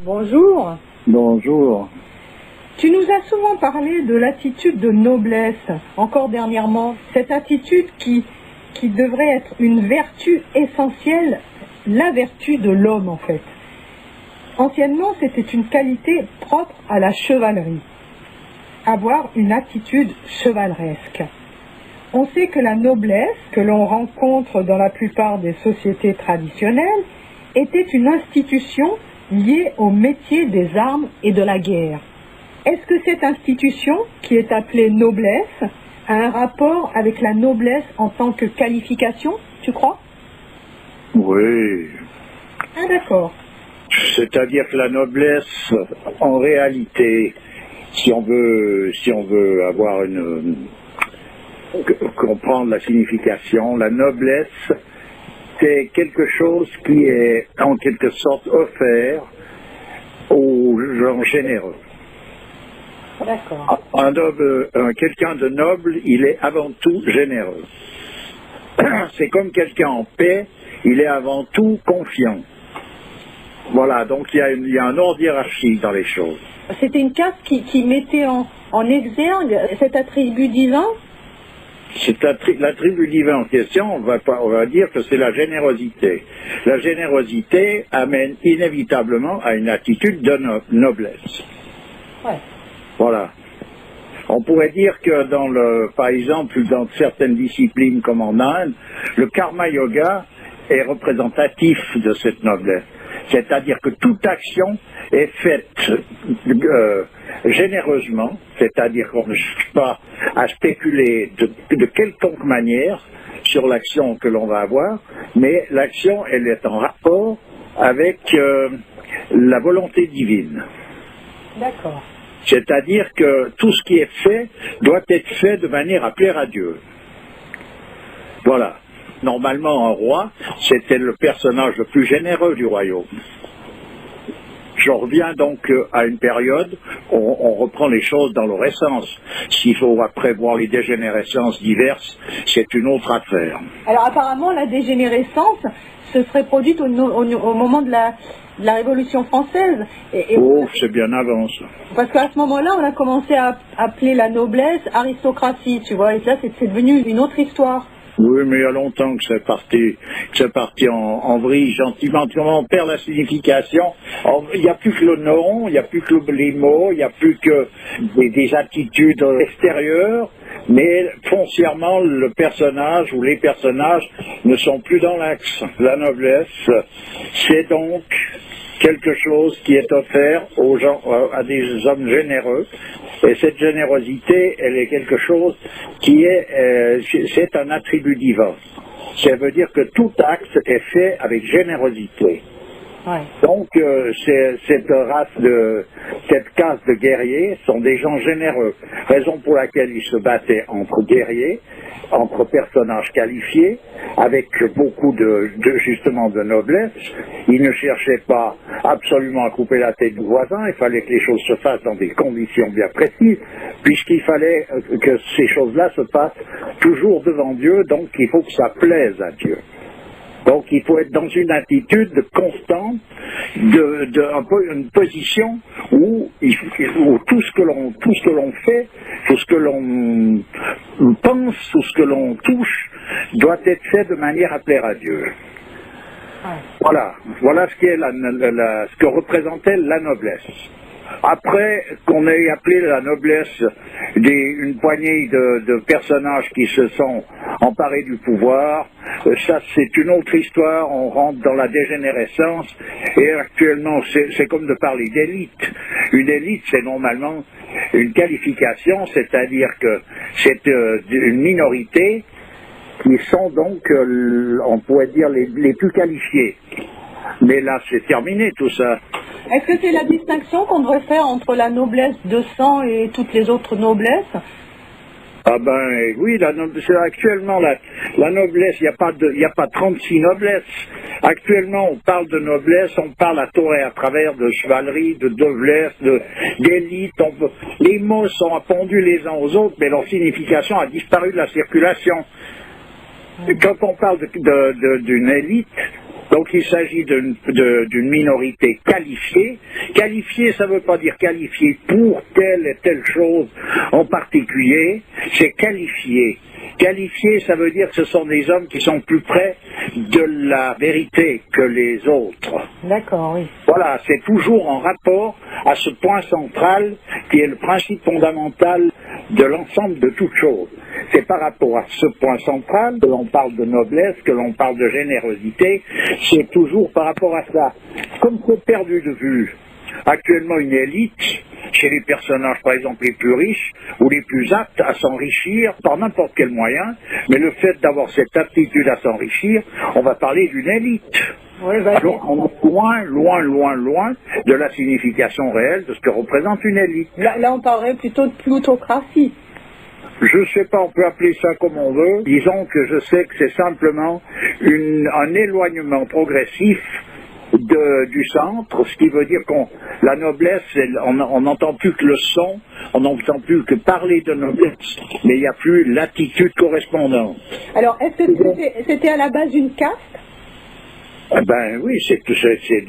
Bonjour. Bonjour. Tu nous as souvent parlé de l'attitude de noblesse, encore dernièrement. Cette attitude qui devrait être une vertu essentielle, la vertu de l'homme en fait. Anciennement, c'était une qualité propre à la chevalerie. Avoir une attitude chevaleresque. On sait que la noblesse, que l'on rencontre dans la plupart des sociétés traditionnelles, était une institution liée au métier des armes et de la guerre. Est-ce que cette institution, qui est appelée noblesse, a un rapport avec la noblesse en tant que qualification, tu crois? Oui. Ah d'accord. C'est-à-dire que la noblesse, en réalité, si on veut avoir comprendre la signification, la noblesse, c'est quelque chose qui est en quelque sorte offert aux gens généreux. D'accord. Quelqu'un de noble, il est avant tout généreux. C'est comme quelqu'un en paix, il est avant tout confiant. Voilà, donc il y a un ordre hiérarchique dans les choses. C'était une caste qui mettait en exergue cet attribut divin? L'attribut divin en question, on va dire que c'est la générosité. La générosité amène inévitablement à une attitude de noblesse. Ouais. Voilà. On pourrait dire que par exemple, dans certaines disciplines comme en Inde, le karma yoga est représentatif de cette noblesse. C'est-à-dire que toute action est faite généreusement, c'est-à-dire qu'on ne cherche pas à spéculer de quelconque manière sur l'action que l'on va avoir, mais l'action, elle est en rapport avec la volonté divine. D'accord. C'est-à-dire que tout ce qui est fait doit être fait de manière à plaire à Dieu. Voilà. Normalement, un roi, c'était le personnage le plus généreux du royaume. Je reviens donc à une période où on reprend les choses dans leur essence. S'il faut après voir les dégénérescences diverses, c'est une autre affaire. Alors apparemment, la dégénérescence se serait produite au moment de la Révolution française. Oh, c'est bien avant ça. Parce qu'à ce moment-là, on a commencé à appeler la noblesse aristocratie, tu vois, et là, c'est devenu une autre histoire. Oui, mais il y a longtemps que c'est parti en vrille, gentiment. On perd la signification. Il n'y a plus que le nom, il n'y a plus que les mots, il n'y a plus que des attitudes extérieures, mais foncièrement, le personnage ou les personnages ne sont plus dans l'axe. La noblesse, c'est donc quelque chose qui est offert aux gens, à des hommes généreux. Et cette générosité, elle est quelque chose qui c'est un attribut divin. Ça veut dire que tout acte est fait avec générosité. Ouais. Donc, cette caste de guerriers sont des gens généreux. Raison pour laquelle ils se battaient entre guerriers, entre personnages qualifiés, avec beaucoup justement de noblesse. Ils ne cherchaient pas absolument à couper la tête du voisin, il fallait que les choses se fassent dans des conditions bien précises, puisqu'il fallait que ces choses-là se passent toujours devant Dieu, donc il faut que ça plaise à Dieu. Donc il faut être dans une attitude constante, une position où tout ce que l'on fait, tout ce que l'on pense, tout ce que l'on touche, doit être fait de manière à plaire à Dieu. Voilà ce que représentait la noblesse. Après qu'on ait appelé la noblesse une poignée de personnages qui se sont emparés du pouvoir, ça c'est une autre histoire, on rentre dans la dégénérescence, et actuellement c'est comme de parler d'élite. Une élite, c'est normalement une qualification, c'est-à-dire que c'est une minorité qui sont donc, on pourrait dire, les plus qualifiés. Mais là, c'est terminé tout ça. Est-ce que c'est la distinction qu'on devrait faire entre la noblesse de sang et toutes les autres noblesses? Ah ben oui, actuellement la noblesse, il n'y a pas 36 noblesses. Actuellement, on parle de noblesse, on parle à tort et à travers de chevalerie, de noblesse, d'élite. Les mots sont appendus les uns aux autres, mais leur signification a disparu de la circulation. Quand on parle d'une élite, donc il s'agit d'une minorité qualifiée. Qualifiée, ça ne veut pas dire qualifiée pour telle et telle chose en particulier, c'est qualifié. Qualifié, ça veut dire que ce sont des hommes qui sont plus près de la vérité que les autres. D'accord, oui. Voilà, c'est toujours en rapport à ce point central qui est le principe fondamental de l'ensemble de toutes choses. C'est par rapport à ce point central que l'on parle de noblesse, que l'on parle de générosité, c'est toujours par rapport à ça. Comme c'est perdu de vue, actuellement une élite, chez les personnages par exemple les plus riches ou les plus aptes à s'enrichir par n'importe quel moyen, mais le fait d'avoir cette aptitude à s'enrichir, on va parler d'une élite. Oui, alors on est loin de la signification réelle de ce que représente une élite. Là on parlerait plutôt de plutocratie. Je ne sais pas, on peut appeler ça comme on veut. Disons que je sais que c'est simplement un éloignement progressif du centre, ce qui veut dire que la noblesse, on n'entend plus que le son, on n'entend plus que parler de noblesse, mais il n'y a plus l'attitude correspondante. Alors, est-ce que c'était à la base une caste? Ben oui, c'est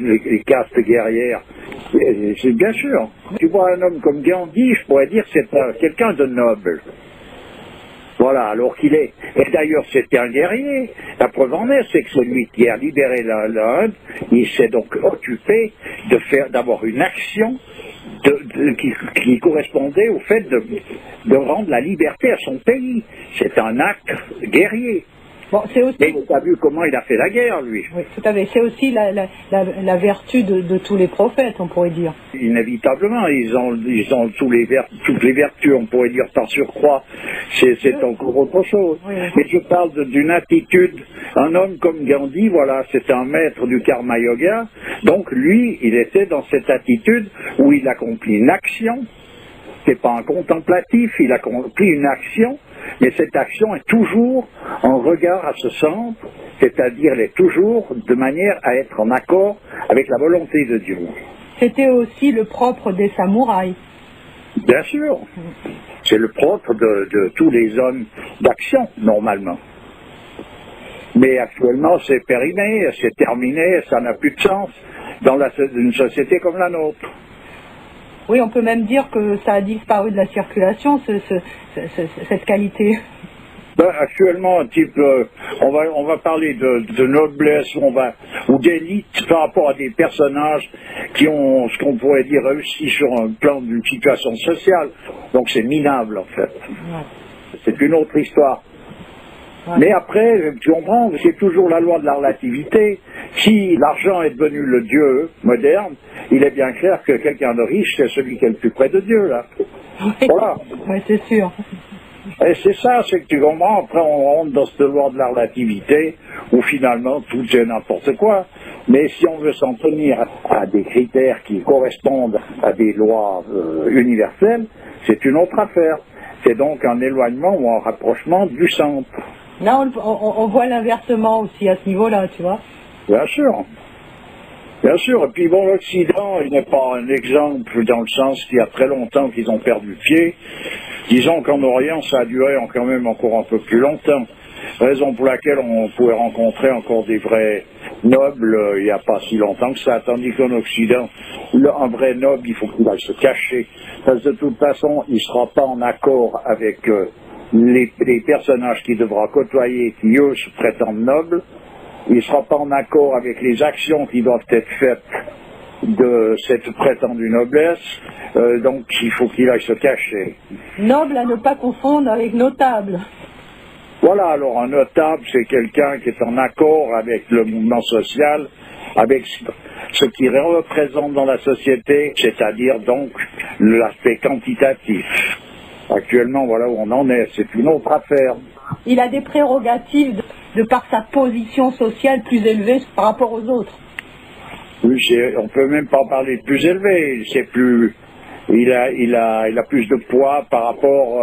les castes guerrières, c'est bien sûr. Tu vois un homme comme Gandhi, je pourrais dire que c'est quelqu'un de noble. Voilà, alors qu'il est. Et d'ailleurs, c'était un guerrier. La preuve en est, c'est que celui qui a libéré l'Inde, il s'est donc occupé d'avoir une action qui correspondait au fait de rendre la liberté à son pays. C'est un acte guerrier. Bon, c'est aussi... Et tu as vu comment il a fait la guerre, lui. Oui, tout à fait. C'est aussi la vertu de tous les prophètes, on pourrait dire. Inévitablement, ils ont toutes les vertus, on pourrait dire par surcroît. C'est encore autre chose. Oui. Mais je parle d'une attitude. Un homme comme Gandhi, voilà, c'est un maître du karma yoga. Donc lui, il était dans cette attitude où il accomplit une action. C'est pas un contemplatif, il accomplit une action, mais cette action est toujours en regard à ce centre, c'est-à-dire elle est toujours de manière à être en accord avec la volonté de Dieu. C'était aussi le propre des samouraïs. Bien sûr, c'est le propre de tous les hommes d'action, normalement. Mais actuellement, c'est périmé, c'est terminé, ça n'a plus de sens dans une société comme la nôtre. Oui, on peut même dire que ça a disparu de la circulation, cette qualité. Ben, actuellement, un type, on va parler de noblesse ou d'élite par rapport à des personnages qui ont, ce qu'on pourrait dire, réussi sur un plan d'une situation sociale. Donc c'est minable, en fait. Ouais. C'est une autre histoire. Ouais. Mais après, tu comprends, c'est toujours la loi de la relativité. Si l'argent est devenu le Dieu moderne, il est bien clair que quelqu'un de riche, c'est celui qui est le plus près de Dieu, là. Oui, voilà. Oui, c'est sûr. Et c'est ça, c'est que tu comprends, après on rentre dans cette loi de la relativité, où finalement tout est n'importe quoi. Mais si on veut s'en tenir à des critères qui correspondent à des lois universelles, c'est une autre affaire. C'est donc un éloignement ou un rapprochement du centre. Là, on voit l'inversement aussi à ce niveau-là, tu vois. Bien sûr. Bien sûr. Et puis bon, l'Occident, il n'est pas un exemple dans le sens qu'il y a très longtemps qu'ils ont perdu pied. Disons qu'en Orient, ça a duré quand même encore un peu plus longtemps. Raison pour laquelle on pouvait rencontrer encore des vrais nobles il n'y a pas si longtemps que ça. Tandis qu'en Occident, un vrai noble, il faut qu'il aille se cacher. Parce que de toute façon, il ne sera pas en accord avec les personnages qu'il devra côtoyer, qui eux se prétendent nobles. Il ne sera pas en accord avec les actions qui doivent être faites de cette prétendue noblesse, donc il faut qu'il aille se cacher. Noble à ne pas confondre avec notable. Voilà, alors un notable, c'est quelqu'un qui est en accord avec le mouvement social, avec ce qu'il représente dans la société, c'est-à-dire donc l'aspect quantitatif. Actuellement, voilà où on en est, c'est une autre affaire. Il a des prérogatives de par sa position sociale plus élevée par rapport aux autres. Oui, on peut même pas parler de plus élevé, il a plus de poids par rapport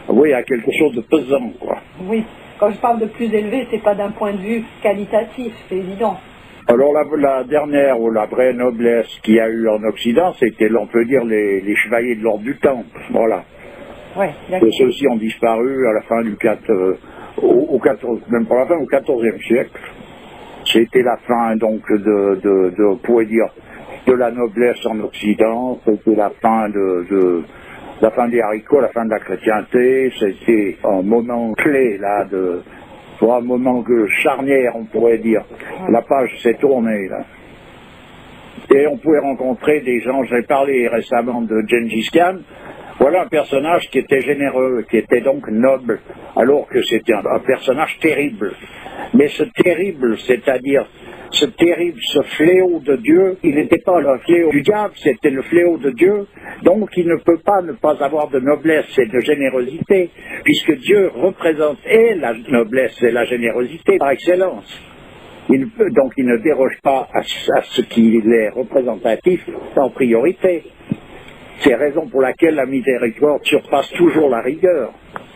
Oui, à quelque chose de pesant, quoi. Oui, quand je parle de plus élevé, c'est pas d'un point de vue qualitatif, c'est évident. Alors la dernière, ou la vraie noblesse qu'il y a eu en Occident, c'était, on peut dire, les chevaliers de l'ordre du Temple, voilà. Ouais, d'accord. Et ceux-ci ont disparu à la fin du 14, même pas la fin, au XIVe siècle. C'était la fin, donc, on pourrait dire, de la noblesse en Occident. C'était la fin la fin des haricots, la fin de la chrétienté. C'était un moment clé, là, un moment charnière, on pourrait dire. La page s'est tournée, là. Et on pouvait rencontrer des gens, j'ai parlé récemment de Gengis Khan. Voilà un personnage qui était généreux, qui était donc noble, alors que c'était un personnage terrible. Mais ce terrible, c'est-à-dire ce fléau de Dieu, il n'était pas le fléau du diable, c'était le fléau de Dieu. Donc il ne peut pas ne pas avoir de noblesse et de générosité, puisque Dieu représente et la noblesse et la générosité par excellence. Donc il ne déroge pas à ce qui est représentatif en priorité. C'est la raison pour laquelle la miséricorde surpasse toujours la rigueur.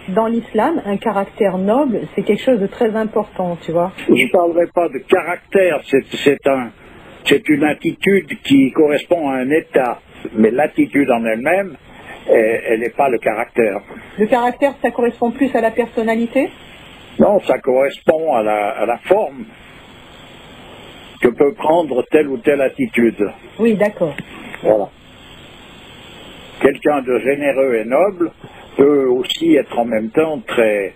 Dans l'islam, un caractère noble, c'est quelque chose de très important, tu vois. Je ne parlerai pas de caractère, c'est une attitude qui correspond à un état, mais l'attitude en elle-même, elle n'est pas le caractère. Le caractère, ça correspond plus à la personnalité? Non, ça correspond à la forme que peut prendre telle ou telle attitude. Oui, d'accord. Voilà. Quelqu'un de généreux et noble peut aussi être en même temps très,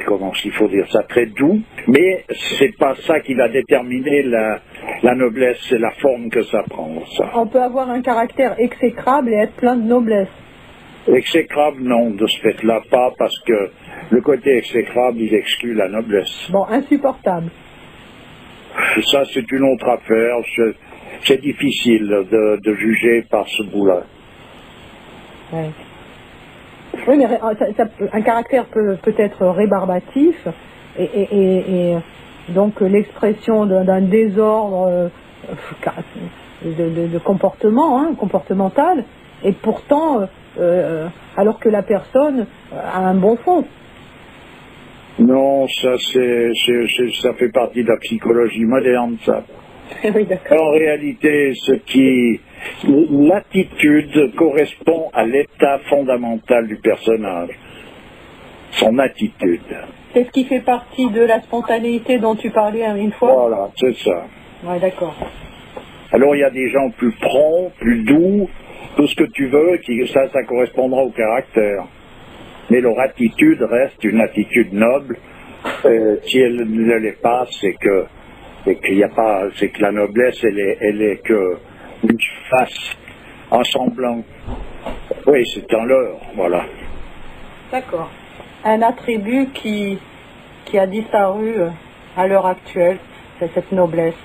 comment il faut dire ça, très doux, mais c'est pas ça qui va déterminer la noblesse et la forme que ça prend, ça. On peut avoir un caractère exécrable et être plein de noblesse. Exécrable, non, de ce fait-là, pas, parce que le côté exécrable, il exclut la noblesse. Bon, insupportable. Ça, c'est une autre affaire. C'est difficile de juger par ce bout-là. Ouais. Oui, mais un caractère peut être rébarbatif et donc l'expression d'un désordre de comportement, comportemental, et pourtant, alors que la personne a un bon fond. Non, ça fait partie de la psychologie moderne, ça. Oui, d'accord. En réalité, l'attitude correspond à l'état fondamental du personnage, son attitude. C'est ce qui fait partie de la spontanéité dont tu parlais une fois. Voilà, c'est ça. Oui, d'accord. Alors il y a des gens plus prompts, plus doux, tout ce que tu veux, ça correspondra au caractère. Mais leur attitude reste une attitude noble. Si elle ne l'est pas, c'est que la noblesse, elle est que une face, un semblant. Oui, c'est un leurre, voilà. D'accord. Un attribut qui a disparu à l'heure actuelle, c'est cette noblesse.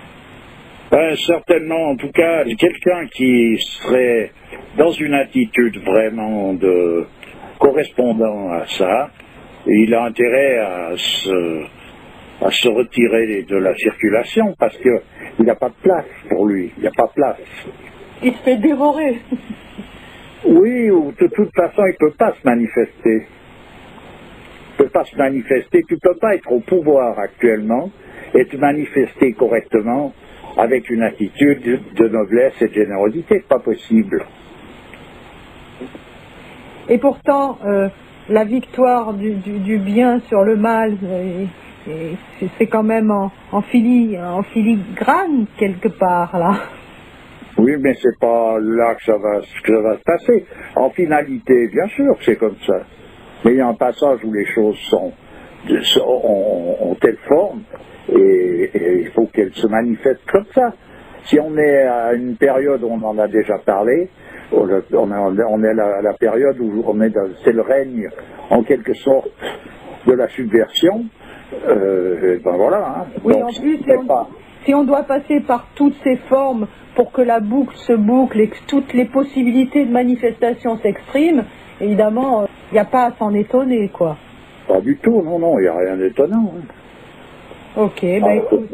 Certainement, en tout cas, quelqu'un qui serait dans une attitude vraiment correspondant à ça, il a intérêt à se retirer de la circulation parce qu'il n'a pas de place pour lui, il n'y a pas de place. Il se fait dévorer. Oui, ou de toute façon, il ne peut pas se manifester. Il ne peut pas se manifester, tu ne peux pas être au pouvoir actuellement et te manifester correctement avec une attitude de noblesse et de générosité, c'est pas possible. Et pourtant, la victoire du bien sur le mal, c'est quand même en filigrane quelque part, là. Oui, mais c'est pas là que ça va se passer. En finalité, bien sûr que c'est comme ça. Mais il y a un passage où les choses ont telle forme et il faut qu'elles se manifestent comme ça. Si on est à une période où on en a déjà parlé, on est à la période où c'est le règne, en quelque sorte, de la subversion, ben voilà. Hein. Oui, donc, en plus, si on doit passer par toutes ces formes pour que la boucle se boucle et que toutes les possibilités de manifestation s'expriment, évidemment, il n'y a pas à s'en étonner, quoi. Pas du tout, non, il n'y a rien d'étonnant. Hein. Ok, écoute,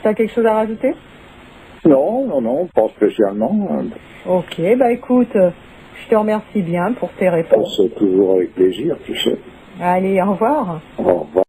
tu as quelque chose à rajouter? Non, pas spécialement. Ok, écoute, Je te remercie bien pour tes réponses. C'est toujours avec plaisir, tu sais. Allez, au revoir. Au revoir.